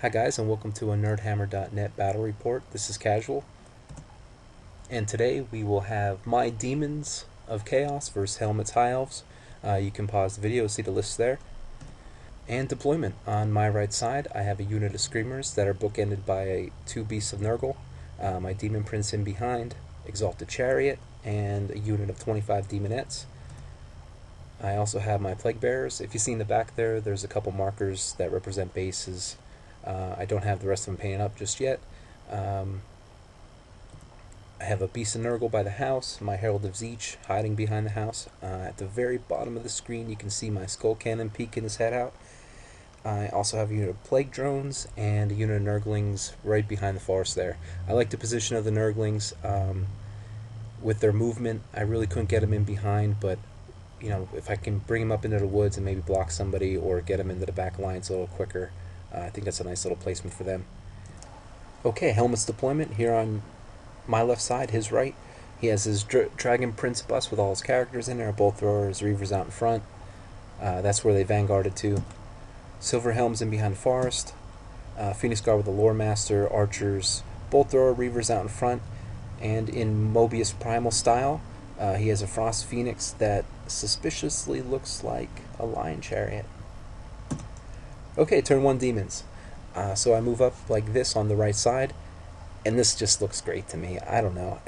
Hi guys, and welcome to a nerdhammer.net battle report. This is Kasual, and today we will have my Demons of Chaos versus Helmuts High Elves. You can pause the video, see the list there. And deployment. On my right side, I have a unit of Screamers that are bookended by two Beasts of Nurgle, my Demon Prince in behind, Exalted Chariot, and a unit of 25 Demonettes. I also have my Plague Bearers. If you see in the back there, there's a couple markers that represent bases. I don't have the rest of them painted up just yet. I have a Beast of Nurgle by the house, my Herald of Zeech hiding behind the house. At the very bottom of the screen you can see my Skull Cannon peeking his head out. I also have a unit of Plague Drones and a unit of Nurglings right behind the forest there. I like the position of the Nurglings. With their movement, I really couldn't get them in behind, but you know, if I can bring them up into the woods and maybe block somebody or get them into the back lines a little quicker, I think that's a nice little placement for them. Okay, Helmut's deployment here on my left side, his right. He has his Dragon Prince bus with all his characters in there, Bolt Throwers, Reavers out in front. That's where they vanguarded to. Silver Helms in behind the forest. Phoenix Guard with the Lore Master, Archers, Bolt Thrower, Reavers out in front. And in Mobius Primal style, he has a Frost Phoenix that suspiciously looks like a Lion Chariot. Okay, turn 1 Demons. So I move up like this on the right side, and this just looks great to me. I don't know.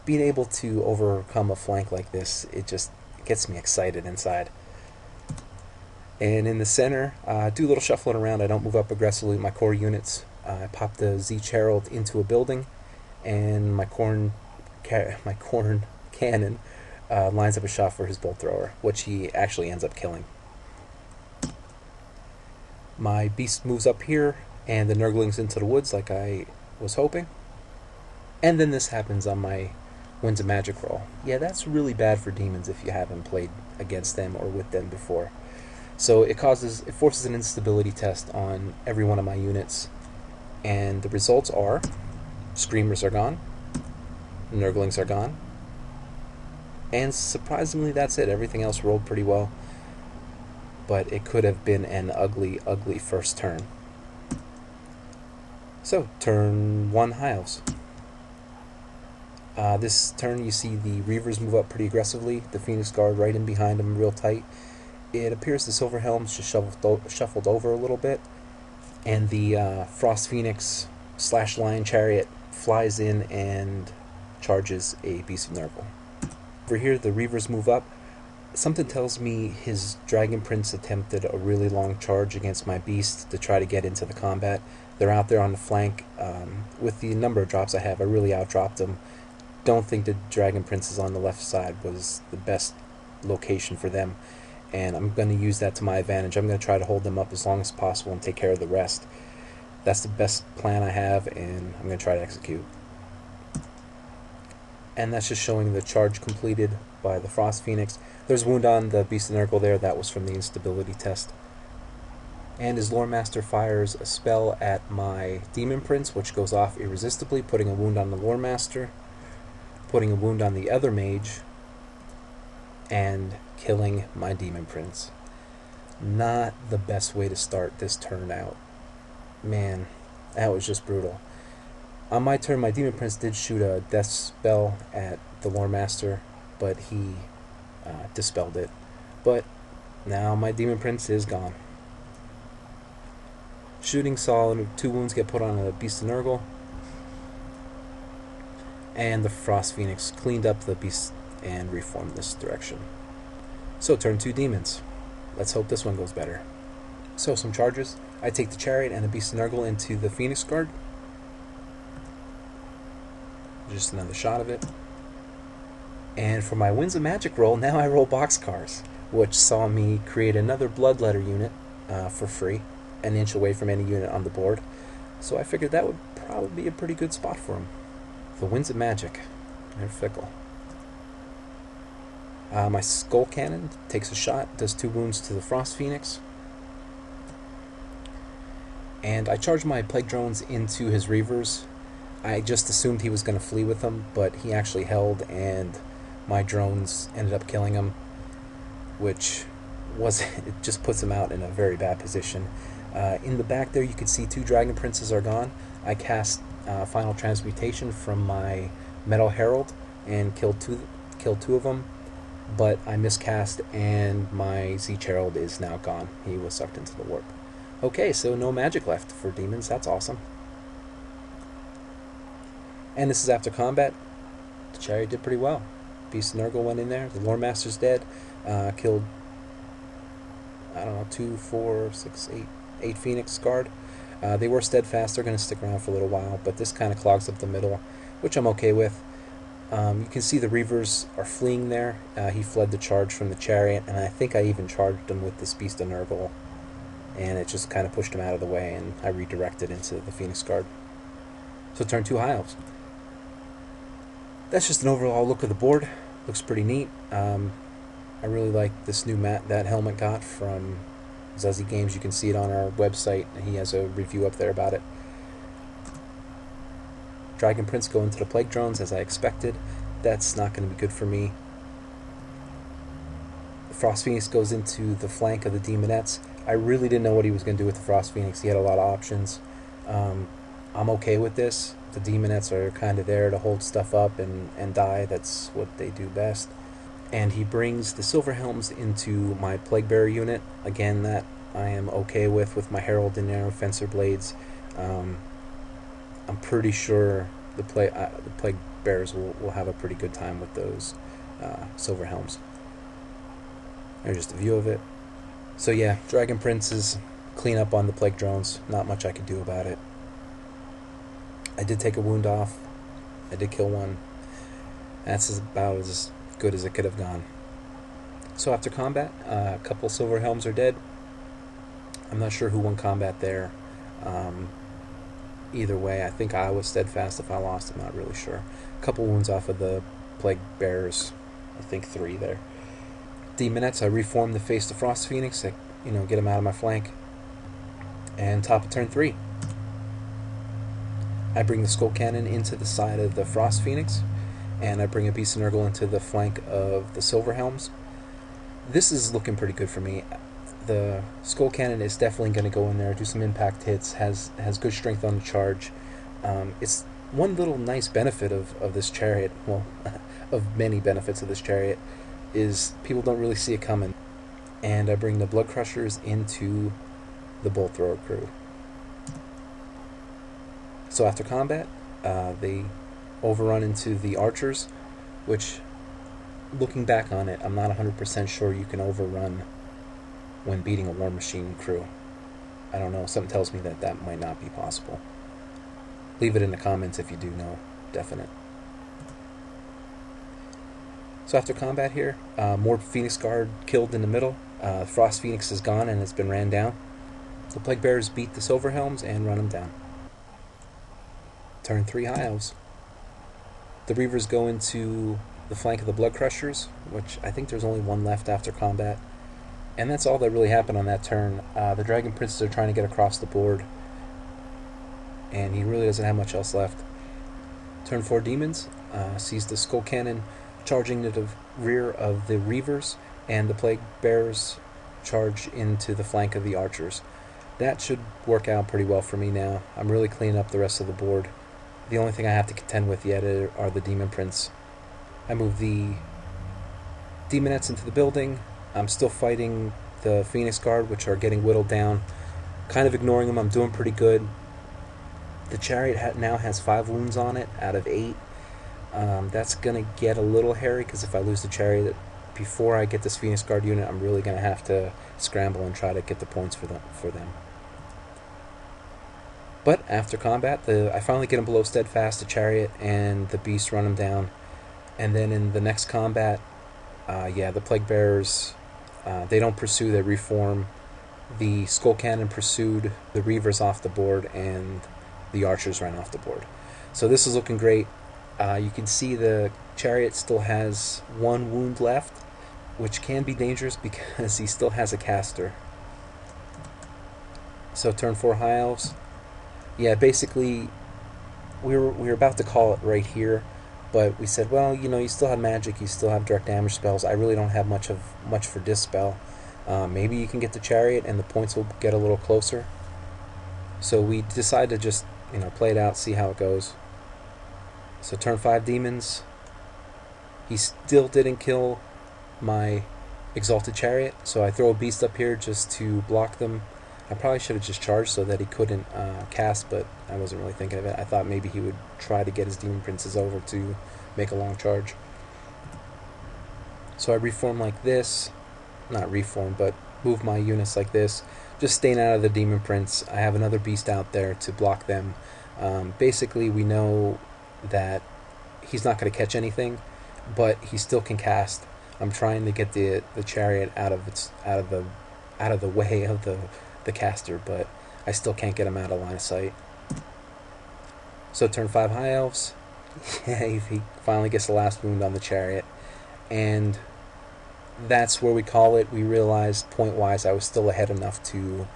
Being able to overcome a flank like this, it just gets me excited inside. And in the center, do a little shuffling around. I don't move up aggressively with my core units. I pop the Zeech Herald into a building, and my Corn Cannon lines up a shot for his Bolt Thrower, which he actually ends up killing. My Beast moves up here, and the Nurglings into the woods like I was hoping. And then this happens on my Winds of Magic roll. Yeah, that's really bad for Demons if you haven't played against them or with them before. So it forces an instability test on every one of my units. And the results are, Screamers are gone, Nurglings are gone, and surprisingly that's it. Everything else rolled pretty well. But it could have been an ugly, ugly first turn. So, turn 1 High Elves. This turn you see the Reavers move up pretty aggressively, the Phoenix Guard right in behind them real tight. It appears the Silver Helms just shuffled over a little bit, and the Frost Phoenix / Lion Chariot flies in and charges a Beast of Nurgle. Over here the Reavers move up. Something tells me his Dragon Prince attempted a really long charge against my Beast to try to get into the combat. They're out there on the flank. With the number of drops I have, I really outdropped them. Don't think the Dragon Princes on the left side was the best location for them, and I'm going to use that to my advantage. I'm going to try to hold them up as long as possible and take care of the rest. That's the best plan I have, and I'm going to try to execute. And that's just showing the charge completed by the Frost Phoenix. There's a wound on the Beast of Nurgle there. That was from the instability test. And his Lore Master fires a spell at my Demon Prince, which goes off irresistibly, putting a wound on the Lore Master, putting a wound on the other mage, and killing my Demon Prince. Not the best way to start this turn out. Man, that was just brutal. On my turn, my Demon Prince did shoot a death spell at the Lore Master, but he dispelled it. But now my Demon Prince is gone. Shooting saw 2 wounds get put on a Beast of Nurgle, and the Frost Phoenix cleaned up the Beast and reformed this direction. So turn 2 Demons. Let's hope this one goes better. So some charges. I take the Chariot and the Beast of Nurgle into the Phoenix Guard. Just another shot of it. And for my Winds of Magic roll, now I roll boxcars, which saw me create another Bloodletter unit for free, an inch away from any unit on the board. So I figured that would probably be a pretty good spot for him. The Winds of Magic, they're fickle. My Skull Cannon takes a shot, does 2 wounds to the Frost Phoenix. And I charge my Plague Drones into his Reavers. I just assumed he was going to flee with them, but he actually held, and my drones ended up killing him, which it just puts him out in a very bad position. In the back there, you can see 2 Dragon Princes are gone. I cast Final Transmutation from my Metal Herald and killed two of them, but I miscast and my Zeech Herald is now gone. He was sucked into the warp. Okay, so no magic left for demons. That's awesome. And this is after combat. The chariot did pretty well. Beast of Nurgle went in there. The Lore Master's dead. Killed, I don't know, 2, 4, 6, 8 Phoenix Guard. They were steadfast. They're going to stick around for a little while, but this kind of clogs up the middle, which I'm okay with. You can see the Reavers are fleeing there. He fled the charge from the chariot, and I think I even charged him with this Beast of Nurgle, and it just kind of pushed him out of the way, and I redirected into the Phoenix Guard. So turn 2 High Elves. That's just an overall look of the board. Looks pretty neat. I really like this new mat that Helmut got from Zuzzy Games. You can see it on our website. He has a review up there about it. Dragon Prince go into the Plague Drones as I expected. That's not going to be good for me. The Frost Phoenix goes into the flank of the Demonettes. I really didn't know what he was going to do with the Frost Phoenix. He had a lot of options. I'm okay with this. The Demonettes are kind of there to hold stuff up and die. That's what they do best. And he brings the Silver Helms into my Plague Bearer unit. Again, that I am okay with my Herald and Arrow Fencer Blades. I'm pretty sure the Plague Bearers will have a pretty good time with those Silver Helms. There's just a view of it. So yeah, Dragon Princes, clean up on the Plague Drones. Not much I could do about it. I did take a wound off. I did kill one. That's about as good as it could have gone. So after combat, a couple Silver Helms are dead. I'm not sure who won combat there. Either way, I think I was steadfast. If I lost, I'm not really sure. A couple wounds off of the Plague Bearers. I think 3 there. Demonettes, I reformed the face of Frost Phoenix. I, get him out of my flank. And top of turn 3. I bring the Skull Cannon into the side of the Frost Phoenix, and I bring a Beast of Nurgle into the flank of the Silver Helms. This is looking pretty good for me. The Skull Cannon is definitely going to go in there, do some impact hits, has good strength on the charge. It's one little nice benefit of this chariot, well, of many benefits of this chariot, is people don't really see it coming. And I bring the Blood Crushers into the Bolt Thrower crew. So after combat, they overrun into the Archers, which, looking back on it, I'm not 100% sure you can overrun when beating a War Machine crew. I don't know, something tells me that might not be possible. Leave it in the comments if you do know definite. So after combat here, more Phoenix Guard killed in the middle. Frost Phoenix is gone and has been ran down. The Plague Bearers beat the Silver Helms and run them down. Turn 3 High Elves. The Reavers go into the flank of the Blood Crushers, which I think there's only one left after combat. And that's all that really happened on that turn. The Dragon Princes are trying to get across the board, and he really doesn't have much else left. Turn 4 Demons sees the Skull Cannon charging to the rear of the Reavers, and the Plague Bearers charge into the flank of the Archers. That should work out pretty well for me now. I'm really cleaning up the rest of the board. The only thing I have to contend with yet are the Demon Prince. I move the Demonettes into the building. I'm still fighting the Phoenix Guard, which are getting whittled down. Kind of ignoring them. I'm doing pretty good. The Chariot now has 5 wounds on it out of 8. That's going to get a little hairy, because if I lose the Chariot before I get this Phoenix Guard unit, I'm really going to have to scramble and try to get the points for them. But after combat, I finally get him below steadfast, the Chariot, and the Beast run him down. And then in the next combat, the Plague Bearers, they don't pursue, they reform. The Skull Cannon pursued the Reavers off the board, and the Archers ran off the board. So this is looking great. You can see the Chariot still has 1 wound left, which can be dangerous because he still has a caster. So turn 4 High Elves. Yeah, basically, we were about to call it right here, but we said, well, you still have magic, you still have direct damage spells. I really don't have much for Dispel. Maybe you can get the Chariot and the points will get a little closer. So we decided to just, play it out, see how it goes. So turn 5 Demons. He still didn't kill my Exalted Chariot, so I throw a beast up here just to block them. I probably should have just charged so that he couldn't cast, but I wasn't really thinking of it. I thought maybe he would try to get his Demon Princes over to make a long charge. So I reform like this. Not reform, but move my units like this. Just staying out of the Demon Prince. I have another beast out there to block them. Basically, we know that he's not going to catch anything, but he still can cast. I'm trying to get the chariot out of the way of the caster, but I still can't get him out of line of sight. So turn 5 High Elves. He finally gets the last wound on the chariot, and that's where we call it. We realized point-wise I was still ahead enough to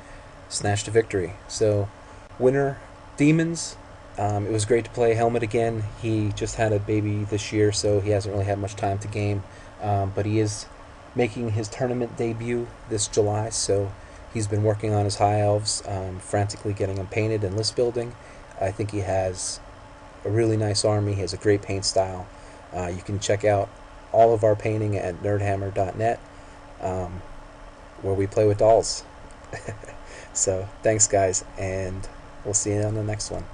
snatch the victory. So, winner, Demons. It was great to play Helmut again. He just had a baby this year, so he hasn't really had much time to game. But he is making his tournament debut this July, so he's been working on his High Elves, frantically getting them painted and list building. I think he has a really nice army. He has a great paint style. You can check out all of our painting at nerdhammer.net, where we play with dolls. So thanks guys, and we'll see you on the next one.